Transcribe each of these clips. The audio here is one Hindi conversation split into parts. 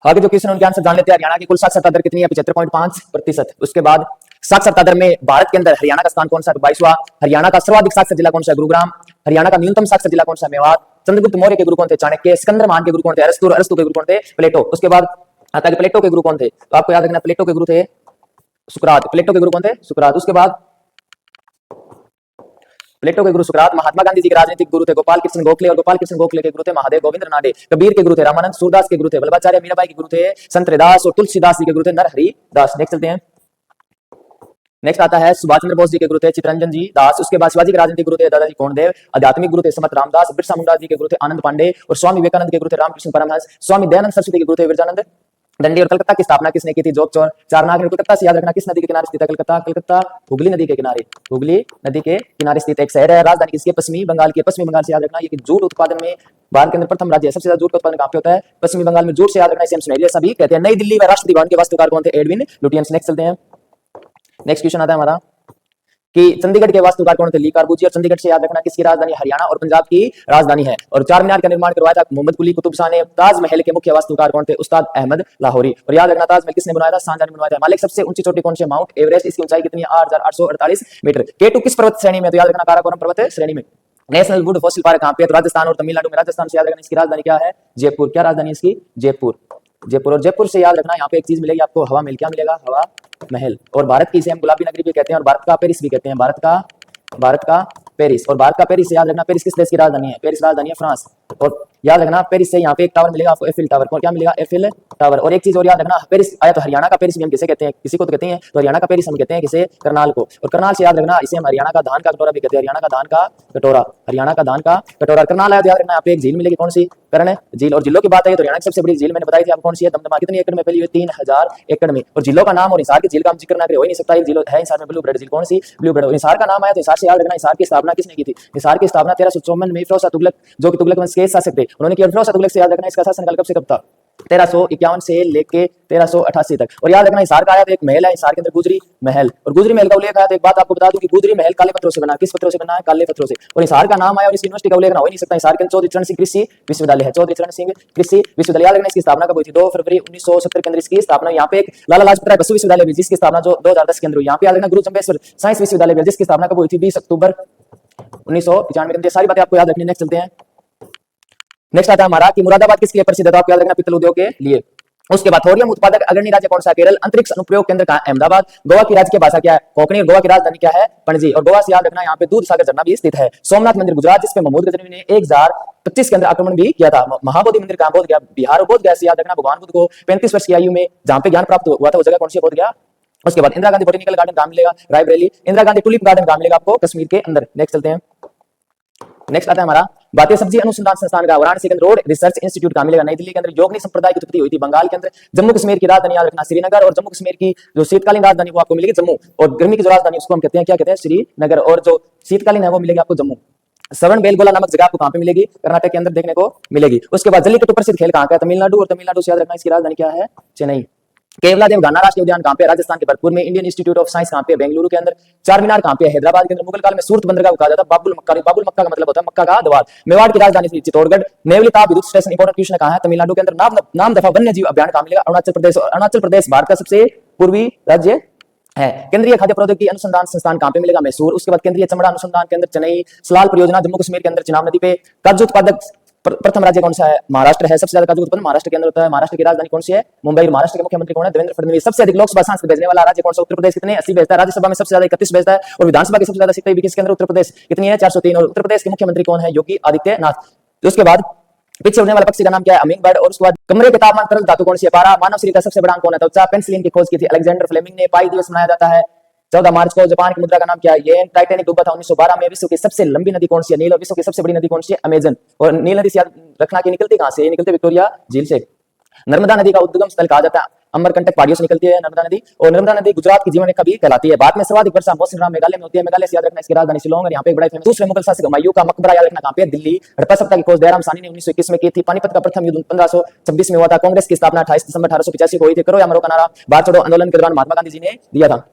आगे जो क्वेश्चन उनके आंसर जान लेते हैं। हरियाणा की कुल साक्षरता दर कितनी है? 75.5%। उसके बाद साक्षरता दर में भारत के अंदर हरियाणा का स्थान कौन सा? 22वां। हरियाणा का सर्वाधिक साक्षर जिला कौन सा? गुरुग्राम। हरियाणा का न्यूनतम साक्षर जिला कौन सा? मेवात। चंद्रगुप्त मौर्य के गुरु कौन थे? चाणक्य। सिकंदर महान के गुरु कौन थे? अरस्तु। अरस्तु के गुरु कौन थे? प्लेटो। उसके बाद आता है प्लेटो के गुरु कौन थे? तो आपको याद रखना प्लेटो के गुरु थे सुकरात। प्लेटो के गुरु कौन थे? सुकरात। उसके बाद प्लेटो के गुरु सुकरात। महात्मा गांधी जी के राजनीतिक गुरु थे गोपाल कृष्ण गोखले और गोपाल कृष्ण गोखले के गुरु थे महादेव गोविंद नाडे। कबीर के गुरु थे रामानंद। सूरदास के गुरु थे वल्लभाचार्य। मीराबाई के गुरु थे संत रैदास और तुलसीदास जी के गुरु थे नरहरि दास। नेक्स्ट चलते हैं। नेक्स्ट आता है सुभाष चंद्र बोस जी के गुरु थे चित्तरंजन जी दास। उसके बाद शिवाजी के राजनीतिक गुरु थे दादाजी कोंडदेव। आध्यात्मिक गुरु थे समर्थ रामदास। बिरसा मुंडा जी के गुरु थे आनंद पांडे और स्वामी विवेकानंद के गुरु थे रामकृष्ण परमहंस। स्वामी दयानंद सरस्वती के गुरु थे विरजानंद दंडी। और कलकत्ता की स्थापना किसने की थी? जोग चोर चारनाग। कलकत्ता से याद रखना किस नदी के किनारे स्थित है? कलकत्ता। कलकत्ता हुगली नदी के किनारे। हुगली नदी के किनारे स्थित एक शहर है। राजधानी किसकी? पश्चिमी बंगाल की। पश्चिमी बंगाल से याद रखना ये जूट उत्पादन में भारत के अंदर प्रथम राज्य है। सबसे ज्यादा जूट का उत्पादन कहां पे होता है? पश्चिमी बंगाल में। जूट से याद रखना इसे हम सुनहरी रेशा भी कहते हैं। नई दिल्ली में राष्ट्रपति भवन के वास्तुकार कौन थे? Edwin Lutyens. नेक्स्ट चलते हैं। नेक्स्ट क्वेश्चन आता है हमारा कि चंडीगढ़ के वास्तुकार कौन थे? ली कार्बूजी। और चंडीगढ़ से याद रखना किसकी राजधानी? हरियाणा और पंजाब की राजधानी है। और चार मीनार का निर्माण करवाया था मोहम्मद कुली कुतुब शाह ने। ताजमहल के मुख्य वास्तुकार कौन थे? उस्ताद अहमद लाहौरी। और याद रखना ताजमहल किसने बनवाया था? शाहजहां ने बनवाया था। हिमालय सबसे ऊंची चोटी कौन सी है? Mount Everest. इसकी ऊंचाई कितनी है? 8848 मीटर। केटू किस पर्वत श्रेणी में? तो याद रखना काराकोरम पर्वत श्रेणी में। नेशनल वुड फॉसिल पार्क कहां पे? तो राजस्थान और तमिलनाडु में। राजस्थान से याद रखना इसकी राजधानी क्या है? जयपुर। क्या राजधानी इसकी? जयपुर। जयपुर। और जयपुर से याद रखना यहाँ पे एक चीज मिलेगी आपको, हवा महल। क्या मिलेगा? हवा महल। और भारत की इसे हम गुलाबी नगरी भी कहते हैं और भारत का पेरिस भी कहते हैं। भारत का पेरिस। और भारत का पेरिस से याद रखना पेरिस किस देश की राजधानी है? पेरिस राजधानी है फ्रांस। और याद रखना पेरिस से यहाँ पे एक टावर मिलेगा आपको, एफिल टावर। क्या मिलेगा? Eiffel tower. और एक चीज और याद रखना, पेरिस आया तो हरियाणा का पेरिस भी हम किसे कहते हैं? किसी को तो कहते हैं, तो हरियाणा का पेरिस हम कहते हैं किसे? करनाल को। और करनाल से याद रखना इसे हम हरियाणा का धान का कटोरा भी कहते हैं। हरियाणा का धान का कटोरा। हरियाणा का धान का कटोरा। करनाल आया तो याद रखना यहाँ पे एक झील मिलेगी। कौन सी? कर्ण झील। और जिलों की बात है तो हरियाणा की सबसे बड़ी झील मैंने बताई थी आपको, कौन सी है? दमदमा। कितनी एकड़ में फैली हुई? 3000 एकड़ में। और जिलों का नाम और हिसार की झील का हम जिक्र ना करें हो ही नहीं सकता। एक झील है हिसार में, ब्लू ब्रेड झील। कौन सी? Blue bread. और हिसार का नाम आया तो हिसार से याद रखना हिसार की स्थापना किसने की थी? हिसार की स्थापना 1354 में फिरोज शाह तुगलक, जो कि तुगलक वंश के शासक थे, उन्होंने किया। फिरोज शाह तुगलक से याद रखना इसका शासनकाल कब से कब था? 1351 से लेके 1388 तक। और याद रखना हिसार का आया तो एक महल है हिसार के अंदर, गुजरी महल। और गुजरी महल का उल्लेख आया तो एक बात आपको बता दूं कि गुजरी महल काले पत्थरों से बना। किस पत्थरों से बना है? काले पत्थरों से। और हिसार का नाम आया और इस यूनिवर्सिटी का उल्लेख हो ही नहीं सकता। हिसार के चौधरी चरण सिंह कृषि विश्वविद्यालय है। चौधरी चरण सिंह कृषि विश्वविद्यालय। याद रखना इसकी स्थापना कब हुई थी? 2 फरवरी 1970 के अंदर इसकी स्थापना। यहाँ पे एक लाला लाजपत राय बसु विश्वविद्यालय भी, जिसकी स्थापना जो 2010 के अंदर हुई। यहाँ पे याद रखना गुरु जम्बेश्वर साइंस विश्वविद्यालय भी, जिसकी स्थापना कब हुई थी? 20 अक्टूबर 1995 के अंदर। सारी बातें आपको याद रखनी। नेक्स्ट चलते हैं। नेक्स्ट आता है हमारा कि मुरादाबाद किसके लिए प्रसिद्ध है? तो आप याद रखना पित्तल उद्योग के लिए। उसके बाद थोरियम उत्पादक अग्रणी राज्य कौन सा? केरल। अंतरिक्ष अनुप्रयोग केंद्र कहां? अहमदाबाद। गोवा की राज्य भाषा क्या है? कोंकणी। और गोवा की राजधानी क्या है? पणजी। और गोवा से याद रखना यहाँ पे दूध सागर झरना भी स्थित है। सोमनाथ मंदिर गुजरात, जिसपे महमूद गजनवी ने 1025 के अंदर आक्रमण भी किया था। महाबोधि मंदिर कहां? बोध गया। बिहार। बोध गया से याद रखना भगवान बुद्ध को 35 वर्ष की आयु में जहां पे ज्ञान प्राप्त हुआ था वो जगह कौन सी? बोध गया। उसके बाद इंदिरा गांधी बोटेनिकल गार्डन कहां मिलेगा? रायबरेली। इंदिरा गांधी टुलिप गार्डन कहां मिलेगा आपको? कश्मीर के अंदर। नेक्स्ट चलते हैं। नेक्स्ट आता है हमारा भारतीय सब्जी अनुसंधान संस्थान का वाराणसी के अंदर रोड रिसर्च इंस्टीट्यूट कहां मिलेगा? नई दिल्ली के अंदर। योगनी संप्रदाय की उत्पत्ति हुई थी बंगाल के अंदर। जम्मू कश्मीर की राजधानी याद रखना श्रीनगर। और जम्मू कश्मीर की जो शीतकालीन राजधानी वो आपको मिलेगी जम्मू। और गर्मी की जो राजधानी उसको हम कहते हैं क्या कहते हैं? श्रीनगर। और जो शीतकालीन है वो मिलेगी आपको जम्मू। श्रवण बेलगोला नामक जगह आपको कहां पे मिलेगी? कर्नाटक के अंदर देखने को मिलेगी। उसके बाद जल्लीकट्टू प्रसिद्ध खेल कहां का है? तमिलनाडु। और तमिलनाडु से याद रखना इसकी राजधानी क्या है? चेन्नई। केवलादेव गाना राष्ट्रीय उद्यान कहां पे? राजस्थान के भरतपुर में। इंडियन इंस्टीट्यूट ऑफ साइंस कहां पे? बेंगलुरु के अंदर। चार मीनार कहां पे? हैदराबाद के अंदर। मुगल काल में सूरत बंदरगाह को कहा जाता है बाबुल मक्का। बाबुल मक्का का मतलब होता है मक्का का द्वार। मेवाड़ की राजधानी थी चित्तौड़गढ़। नेवली ताप विद्युत स्टेशन इंपोर्टेंट क्वेश्चन कहां है? तमिलनाडु के अंदर। नाम दफा वन्य जीव अभ्यारण्य कहां मिलेगा? अरुणाचल प्रदेश। और अरुणाचल प्रदेश भारत का सबसे पूर्वी राज्य है। केंद्रीय खाद्य प्रौद्योगिकी अनुसंधान संस्थान कहां पे मिलेगा? मैसूर। उसके बाद केंद्रीय चमड़ा अनुसंधान केंद्र चेन्नई। सलाल परियोजना जम्मू कश्मीर के अंदर चिनाब नदी पे। काजू उत्पादक प्रथम राज्य कौन सा है? महाराष्ट्र है। सबसे ज्यादा काजू उत्पादन महाराष्ट्र के अंदर होता है। महाराष्ट्र की राजधानी कौन सी है? मुंबई। महाराष्ट्र के मुख्यमंत्री कौन है? देवेंद्र फडणवीस। सबसे अधिक लोकसभा सांसद भेजने वाला राज्य कौन सा? उत्तर प्रदेश। कितने? 80 भेजता है। राज्यसभा में सबसे ज्यादा 31 भेजता है। और विधानसभा की सबसे ज्यादा सीटें भी किसके अंदर? उत्तर प्रदेश। कितनी है? 403। और उत्तर प्रदेश के मुख्यमंत्री कौन है? योगी आदित्यनाथ। उसके बाद पीछे उड़ने वाला पक्षी का नाम क्या है? अमिंग बर्ड। और उसके बाद कमरे के तापमान तरल धातु कौन सी है? पारा। मानव शरीर का सबसे बड़ा अंग कौन है? त्वचा। पेनिसिलिन की खोज की थी अलेक्जेंडर फ्लेमिंग ने। पाई दिवस मनाया जाता है 14 मार्च को। जापान की मुद्रा का नाम क्या है? येन। टाइटैनिक डूबा था 1912 में। विश्व की सबसे लंबी नदी कौन सी है? नील। और विश्व की सबसे बड़ी नदी कौन सी है? अमेजन। और नील नदी से याद रखना कि निकलती कहां से? ये निकलती विक्टोरिया झील से। नर्मदा नदी का उद्गम स्थल कहा जाता है अमरकंटक पहाड़ियों से निकलती है नर्मदा नदी। और नर्मदा नदी गुजरात की जीवन रेखा भी कहलाती है। भारत में सर्वाधिक वर्षा मौसम मेघालय में होती है। मेघालय से याद रखना इसकी राजधानी शिलोंग। और यहाँ पे बड़ा फेमस दूसरे मुगल शासक हुमायूं का मकबरा याद रखना कहां पे? दिल्ली। हड़प्पा सभ्यता की खोज दयाराम साहनी ने 1921 में की थी। पानीपत का प्रथम युद्ध 1526 में हुआ था। कांग्रेस की स्थापना 28 दिसंबर 1885 को हुई थी। करो या मरो का नारा भारत छोड़ो आंदोलन के दौरान महात्मा गांधी जी ने दिया था।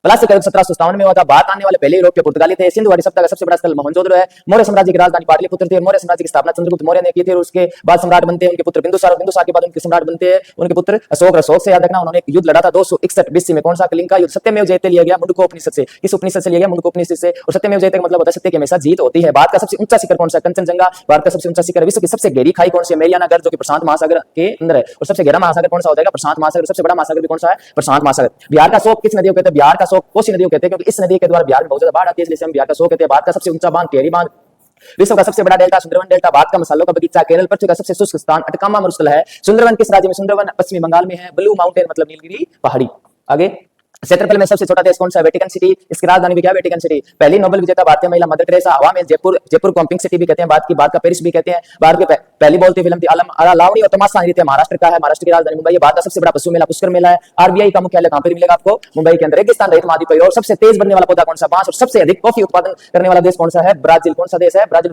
क्लासिक युग 1757 में हुआ था। भारत आने वाले पहले यूरोपीय पुर्तगाली थे। सिंधु घाटी सभ्यता का सबसे बड़ा स्थल मोहनजोदड़ो है। मौर्य साम्राज्य की राजधानी पाटलिपुत्र थी। मौर्य साम्राज्य की स्थापना चंद्रगुप्त मौर्य ने की थी और उसके बाद सम्राट बनते हैं उनके पुत्र बिंदुसार, और बिंदुसार के बाद उनके सम्राट बनते हैं उनके पुत्र अशोक। अशोक से याद रखना उन्होंने एक युद्ध लड़ा था 261 बीसी में। कौन सा? कलिंग का युद्ध। सत्यमेव जयते लिया गया मुंडकोपनिषद से। किस उपनिषद से लिया गया? मुंडकोपनिषद से। और सत्यमेव जयते का मतलब होता है सत्य की हमेशा जीत होती है। भारत का सबसे ऊंचा शिखर कौन सा? कंचनजंगा भारत का सबसे ऊंचा शिखर। विश्व की सबसे गहरी खाई कौन सी है? मैरियाना गर्त, जो कि प्रशांत महासागर के अंदर है। और सबसे गहरा महासागर कौन सा होता है? प्रशांत महासागर। सबसे बड़ा महासागर भी कौन सा है? प्रशांत महासागर। बिहार का शोक किस नदी को कहते हैं? बिहार का शोक कोसी नदी को कहते हैं, क्योंकि इस नदी के द्वारा बिहार में बहुत ज्यादा बाढ़ आती है, इसलिए हम बिहार का शोक कहते हैं। भारत का सबसे ऊंचा बांध टिहरी बांध। विश्व का सबसे बड़ा डेल्टा सुंदरवन डेल्टा। भारत का मसालों का बगीचा केरल। पृथ्वी का सबसे शुष्क स्थान अटकामा मरुस्थल है। सुंदरवन किस राज्य में? सुंदरवन पश्चिमी बंगाल में है। ब्लू माउंटेन मतलब नीलगिरी पहाड़ी। आगे क्षेत्रफल में सबसे छोटा देश कौन सा? Vatican city. इसकी राजधानी भी क्या? Vatican city. पहली नोबेल विजेता भारतीय महिला मदर टेरेसा। हवा में जयपुर, जयपुर को हम पिंक सिटी भी कहते हैं। भारत का पेरिस भी कहते हैं। भारत की पहली बोलती फिल्म थी आलम लावणी और तमाशा नृत्य महाराष्ट्र का है। महाराष्ट्र की राजधानी मुंबई है। भारत का सबसे बड़ा पशु मेला पुष्कर मेला है। आरबीआई का मुख्यालय कहां पर मिलेगा आपको? मुंबई के अंदर। रेगिस्तान रहित महाद्वीप है। और सबसे तेज बढ़ने वाला पौधा कौन सा? बांस। और सबसे अधिक कॉफी उत्पादन करने वाला देश कौन सा है? ब्राजील। कौन सा देश है? ब्राजील।